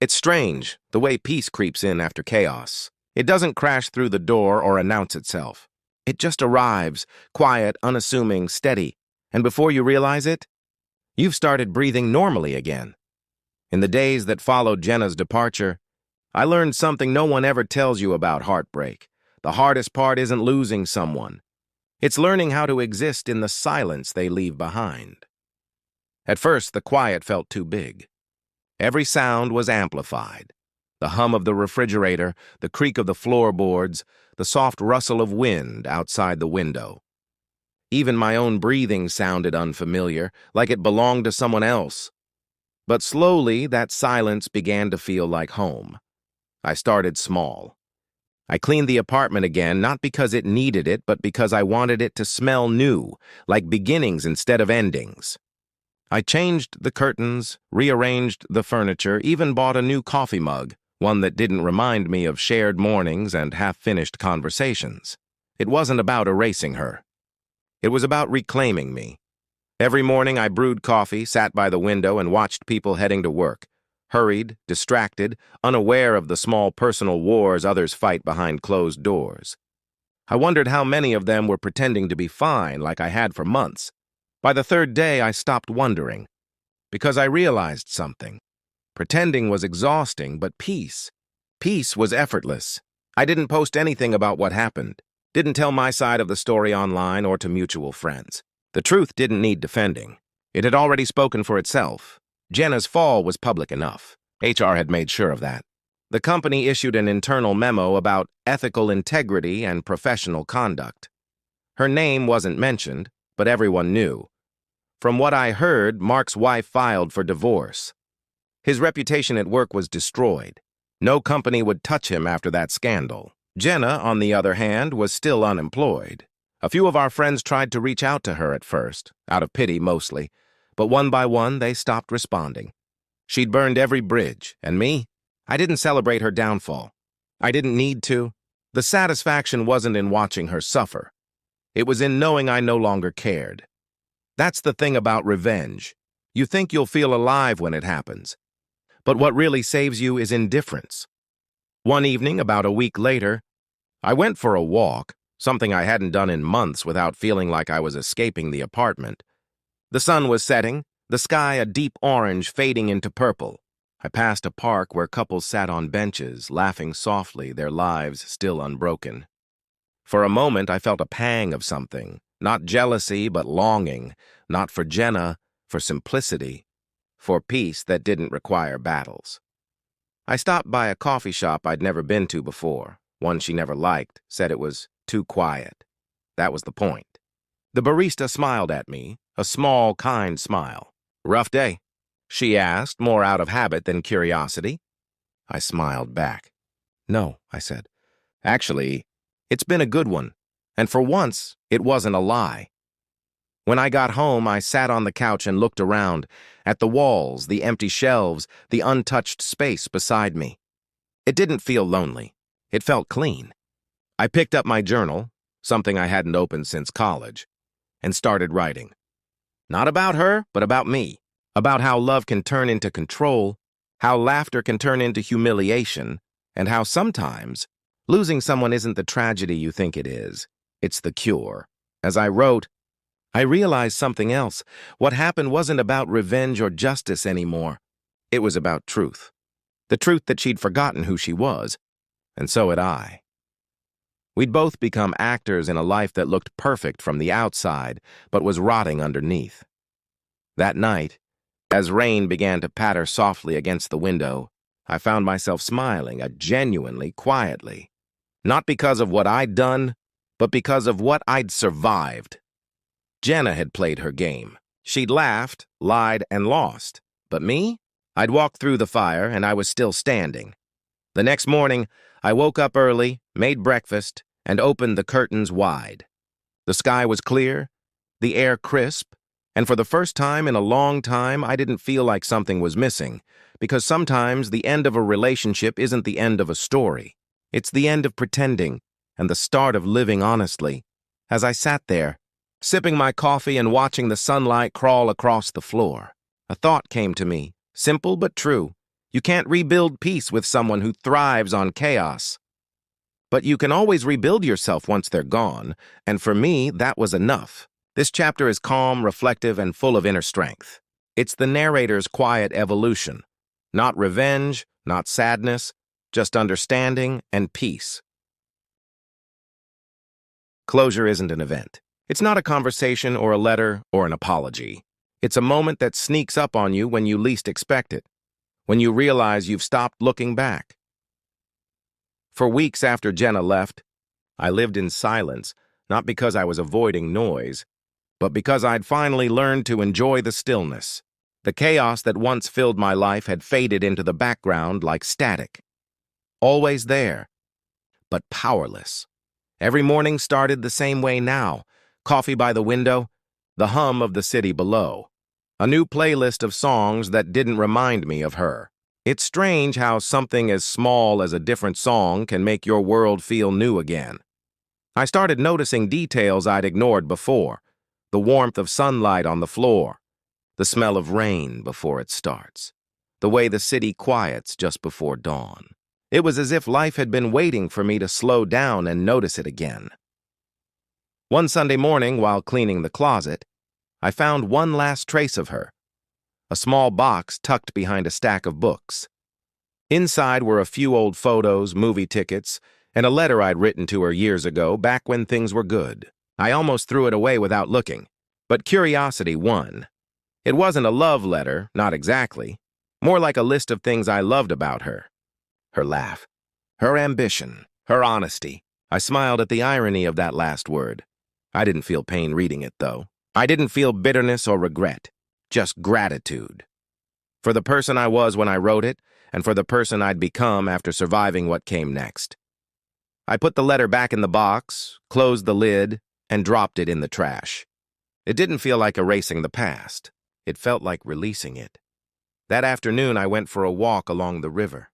Speaker 2: It's strange, the way peace creeps in after chaos. It doesn't crash through the door or announce itself. It just arrives, quiet, unassuming, steady, and before you realize it, you've started breathing normally again. In the days that followed Jenna's departure, I learned something no one ever tells you about heartbreak. The hardest part isn't losing someone. It's learning how to exist in the silence they leave behind. At first, the quiet felt too big. Every sound was amplified. The hum of the refrigerator, the creak of the floorboards, the soft rustle of wind outside the window. Even my own breathing sounded unfamiliar, like it belonged to someone else. But slowly, that silence began to feel like home. I started small. I cleaned the apartment again, not because it needed it, but because I wanted it to smell new, like beginnings instead of endings. I changed the curtains, rearranged the furniture, even bought a new coffee mug, one that didn't remind me of shared mornings and half-finished conversations. It wasn't about erasing her. It was about reclaiming me. Every morning I brewed coffee, sat by the window, and watched people heading to work. Hurried, distracted, unaware of the small personal wars others fight behind closed doors. I wondered how many of them were pretending to be fine like I had for months. By the third day, I stopped wondering, because I realized something. Pretending was exhausting, but peace was effortless. I didn't post anything about what happened, didn't tell my side of the story online or to mutual friends. The truth didn't need defending. It had already spoken for itself. Jenna's fall was public enough. HR had made sure of that. The company issued an internal memo about ethical integrity and professional conduct. Her name wasn't mentioned, but everyone knew. From what I heard, Mark's wife filed for divorce. His reputation at work was destroyed. No company would touch him after that scandal. Jenna, on the other hand, was still unemployed. A few of our friends tried to reach out to her at first, out of pity mostly, but one by one they stopped responding. She'd burned every bridge, and me? I didn't celebrate her downfall. I didn't need to. The satisfaction wasn't in watching her suffer. It was in knowing I no longer cared. That's the thing about revenge. You think you'll feel alive when it happens. But what really saves you is indifference. One evening, about a week later, I went for a walk, something I hadn't done in months without feeling like I was escaping the apartment. The sun was setting, the sky a deep orange fading into purple. I passed a park where couples sat on benches, laughing softly, their lives still unbroken. For a moment, I felt a pang of something, not jealousy, but longing, not for Jenna, for simplicity, for peace that didn't require battles. I stopped by a coffee shop I'd never been to before, one she never liked, said it was too quiet. That was the point. The barista smiled at me, a small, kind smile. "Rough day?" she asked, more out of habit than curiosity. I smiled back. "No," I said. "Actually, it's been a good one, and for once, it wasn't a lie." When I got home, I sat on the couch and looked around, at the walls, the empty shelves, the untouched space beside me. It didn't feel lonely. It felt clean. I picked up my journal, something I hadn't opened since college, and started writing. Not about her, but about me. About how love can turn into control, how laughter can turn into humiliation, and how sometimes losing someone isn't the tragedy you think it is. It's the cure. As I wrote, I realized something else. What happened wasn't about revenge or justice anymore. It was about truth. The truth that she'd forgotten who she was, and so had I. We'd both become actors in a life that looked perfect from the outside, but was rotting underneath. That night, as rain began to patter softly against the window, I found myself smiling, genuinely, quietly. Not because of what I'd done, but because of what I'd survived. Jenna had played her game. She'd laughed, lied, and lost. But me? I'd walked through the fire, and I was still standing. The next morning, I woke up early, made breakfast, and opened the curtains wide. The sky was clear, the air crisp, and for the first time in a long time, I didn't feel like something was missing, because sometimes the end of a relationship isn't the end of a story. It's the end of pretending and the start of living honestly. As I sat there, sipping my coffee and watching the sunlight crawl across the floor, a thought came to me, simple but true. You can't rebuild peace with someone who thrives on chaos. But you can always rebuild yourself once they're gone, and for me, that was enough. This chapter is calm, reflective, and full of inner strength. It's the narrator's quiet evolution. Not revenge, not sadness, just understanding and peace. Closure isn't an event. It's not a conversation or a letter or an apology. It's a moment that sneaks up on you when you least expect it, when you realize you've stopped looking back. For weeks after Jenna left, I lived in silence, not because I was avoiding noise, but because I'd finally learned to enjoy the stillness. The chaos that once filled my life had faded into the background like static. Always there, but powerless. Every morning started the same way now. Coffee by the window, the hum of the city below. A new playlist of songs that didn't remind me of her. It's strange how something as small as a different song can make your world feel new again. I started noticing details I'd ignored before. The warmth of sunlight on the floor. The smell of rain before it starts. The way the city quiets just before dawn. It was as if life had been waiting for me to slow down and notice it again. One Sunday morning, while cleaning the closet, I found one last trace of her. A small box tucked behind a stack of books. Inside were a few old photos, movie tickets, and a letter I'd written to her years ago, back when things were good. I almost threw it away without looking, but curiosity won. It wasn't a love letter, not exactly. More like a list of things I loved about her. Her laugh, her ambition, her honesty. I smiled at the irony of that last word. I didn't feel pain reading it, though. I didn't feel bitterness or regret, just gratitude. For the person I was when I wrote it, and for the person I'd become after surviving what came next. I put the letter back in the box, closed the lid, and dropped it in the trash. It didn't feel like erasing the past. It felt like releasing it. That afternoon, I went for a walk along the river.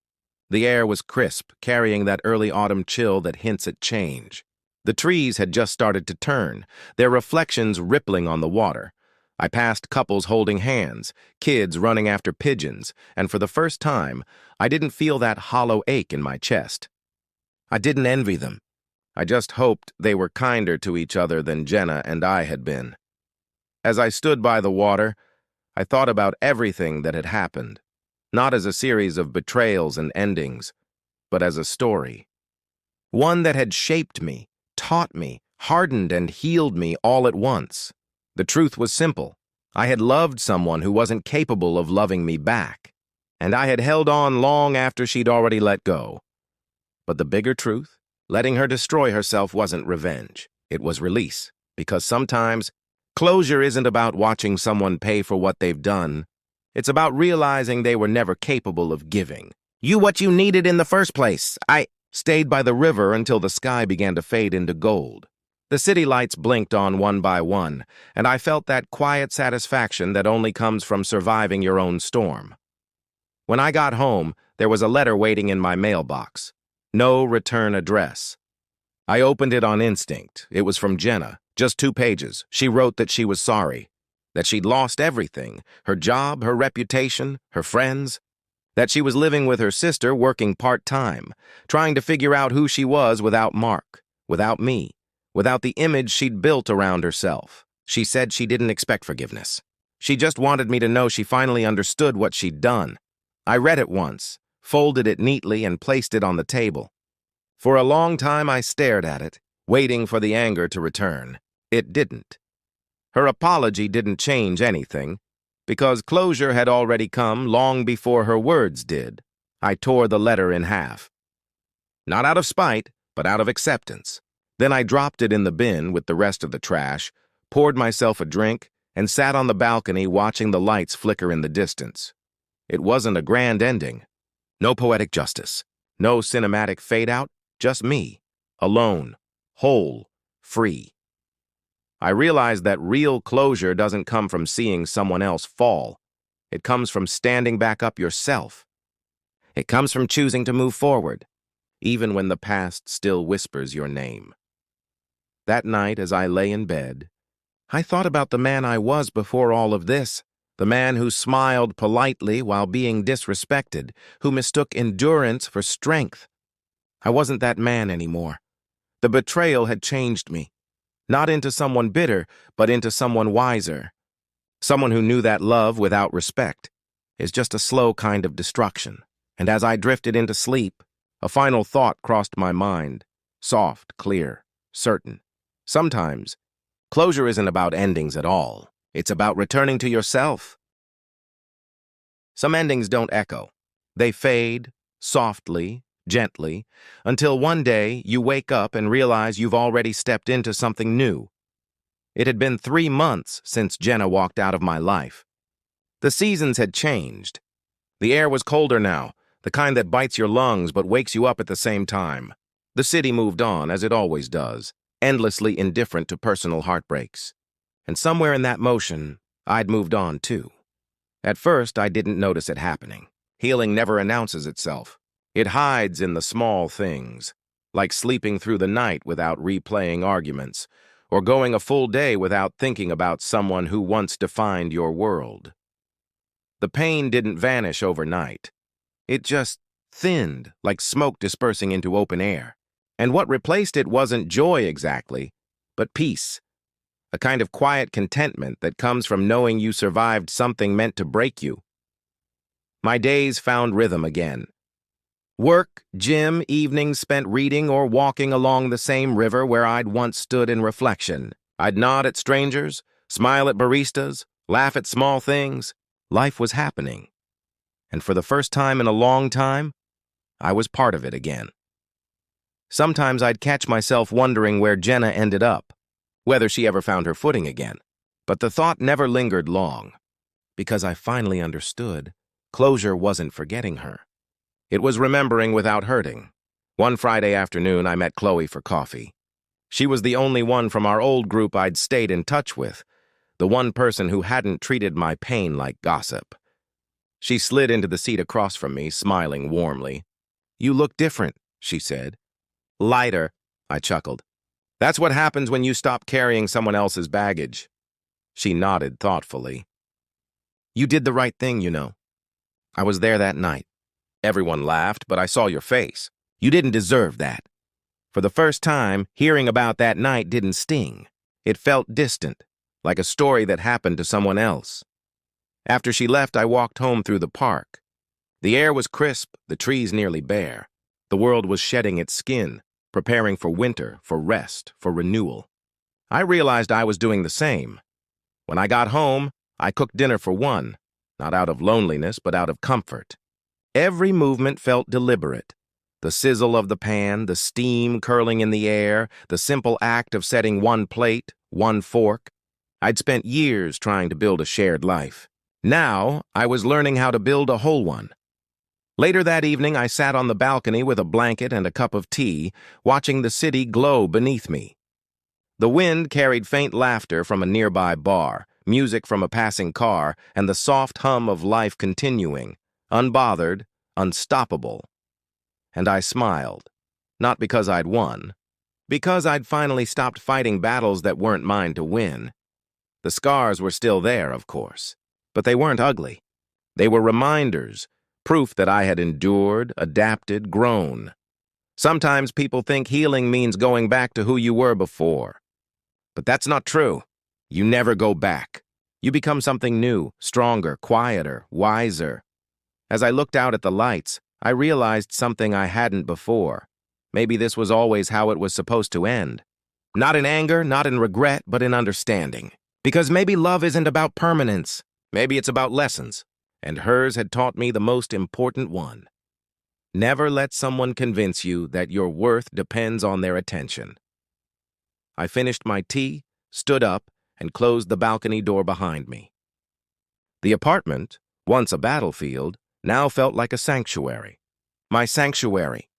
Speaker 2: The air was crisp, carrying that early autumn chill that hints at change. The trees had just started to turn, their reflections rippling on the water. I passed couples holding hands, kids running after pigeons, and for the first time, I didn't feel that hollow ache in my chest. I didn't envy them. I just hoped they were kinder to each other than Jenna and I had been. As I stood by the water, I thought about everything that had happened, not as a series of betrayals and endings, but as a story. One that had shaped me, taught me, hardened and healed me all at once. The truth was simple. I had loved someone who wasn't capable of loving me back, and I had held on long after she'd already let go. But the bigger truth? Letting her destroy herself wasn't revenge. It was release, because sometimes closure isn't about watching someone pay for what they've done. It's about realizing they were never capable of giving you what you needed in the first place. I stayed by the river until the sky began to fade into gold. The city lights blinked on one by one, and I felt that quiet satisfaction that only comes from surviving your own storm. When I got home, there was a letter waiting in my mailbox. No return address. I opened it on instinct. It was from Jenna. Just 2 pages. She wrote that she was sorry. That she'd lost everything. Her job, her reputation, her friends. That she was living with her sister, working part-time, trying to figure out who she was without Mark, without me, without the image she'd built around herself. She said she didn't expect forgiveness. She just wanted me to know she finally understood what she'd done. I read it once, folded it neatly, and placed it on the table. For a long time I stared at it, waiting for the anger to return. It didn't. Her apology didn't change anything, because closure had already come long before her words did. I tore the letter in half. Not out of spite, but out of acceptance. Then I dropped it in the bin with the rest of the trash, poured myself a drink, and sat on the balcony watching the lights flicker in the distance. It wasn't a grand ending. No poetic justice. No cinematic fade-out. Just me. Alone. Whole. Free. I realized that real closure doesn't come from seeing someone else fall. It comes from standing back up yourself. It comes from choosing to move forward, even when the past still whispers your name. That night, as I lay in bed, I thought about the man I was before all of this, the man who smiled politely while being disrespected, who mistook endurance for strength. I wasn't that man anymore. The betrayal had changed me, not into someone bitter, but into someone wiser, someone who knew that love without respect is just a slow kind of destruction. And as I drifted into sleep, a final thought crossed my mind, soft, clear, certain. Sometimes, closure isn't about endings at all. It's about returning to yourself. Some endings don't echo. They fade, softly, gently, until one day you wake up and realize you've already stepped into something new. It had been 3 months since Jenna walked out of my life. The seasons had changed. The air was colder now, the kind that bites your lungs but wakes you up at the same time. The city moved on, as it always does, endlessly indifferent to personal heartbreaks. And somewhere in that motion, I'd moved on too. At first, I didn't notice it happening. Healing never announces itself. It hides in the small things, like sleeping through the night without replaying arguments, or going a full day without thinking about someone who once defined your world. The pain didn't vanish overnight. It just thinned, like smoke dispersing into open air. And what replaced it wasn't joy exactly, but peace. A kind of quiet contentment that comes from knowing you survived something meant to break you. My days found rhythm again. Work, gym, evenings spent reading or walking along the same river where I'd once stood in reflection. I'd nod at strangers, smile at baristas, laugh at small things. Life was happening. And for the first time in a long time, I was part of it again. Sometimes I'd catch myself wondering where Jenna ended up, whether she ever found her footing again. But the thought never lingered long, because I finally understood closure wasn't forgetting her. It was remembering without hurting. One Friday afternoon, I met Chloe for coffee. She was the only one from our old group I'd stayed in touch with, the one person who hadn't treated my pain like gossip. She slid into the seat across from me, smiling warmly. "You look different," she said. "Lighter," I chuckled. "That's what happens when you stop carrying someone else's baggage." She nodded thoughtfully. "You did the right thing, you know. I was there that night. Everyone laughed, but I saw your face. You didn't deserve that." For the first time, hearing about that night didn't sting. It felt distant, like a story that happened to someone else. After she left, I walked home through the park. The air was crisp, the trees nearly bare. The world was shedding its skin, preparing for winter, for rest, for renewal. I realized I was doing the same. When I got home, I cooked dinner for one, not out of loneliness, but out of comfort. Every movement felt deliberate. The sizzle of the pan, the steam curling in the air, the simple act of setting one plate, one fork. I'd spent years trying to build a shared life. Now, I was learning how to build a whole one. Later that evening, I sat on the balcony with a blanket and a cup of tea, watching the city glow beneath me. The wind carried faint laughter from a nearby bar, music from a passing car, and the soft hum of life continuing, unbothered, unstoppable. And I smiled, not because I'd won, because I'd finally stopped fighting battles that weren't mine to win. The scars were still there, of course, but they weren't ugly. They were reminders, proof that I had endured, adapted, grown. Sometimes people think healing means going back to who you were before. But that's not true. You never go back. You become something new, stronger, quieter, wiser. As I looked out at the lights, I realized something I hadn't before. Maybe this was always how it was supposed to end. Not in anger, not in regret, but in understanding. Because maybe love isn't about permanence. Maybe it's about lessons. And hers had taught me the most important one. Never let someone convince you that your worth depends on their attention. I finished my tea, stood up, and closed the balcony door behind me. The apartment, once a battlefield, now felt like a sanctuary. My sanctuary.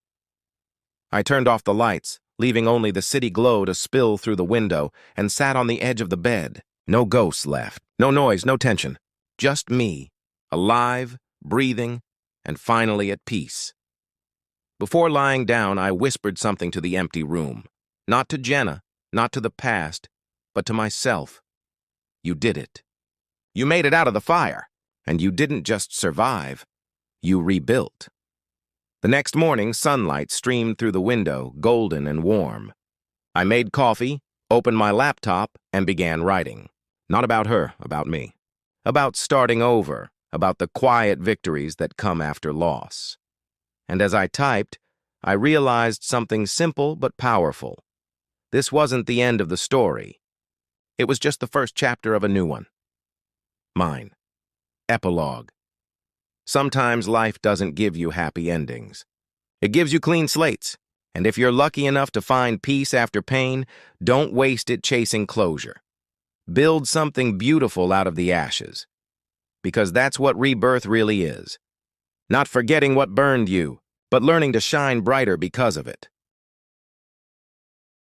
Speaker 2: I turned off the lights, leaving only the city glow to spill through the window, and sat on the edge of the bed. No ghosts left. No noise, no tension. Just me, alive, breathing, and finally at peace. Before lying down, I whispered something to the empty room. Not to Jenna, not to the past, but to myself. You did it. You made it out of the fire, and you didn't just survive. You rebuilt. The next morning, sunlight streamed through the window, golden and warm. I made coffee, opened my laptop, and began writing. Not about her, about me. About starting over, about the quiet victories that come after loss. And as I typed, I realized something simple but powerful. This wasn't the end of the story. It was just the first chapter of a new one. Mine. Epilogue. Sometimes life doesn't give you happy endings. It gives you clean slates, and if you're lucky enough to find peace after pain, don't waste it chasing closure. Build something beautiful out of the ashes. Because that's what rebirth really is. Not forgetting what burned you, but learning to shine brighter because of it.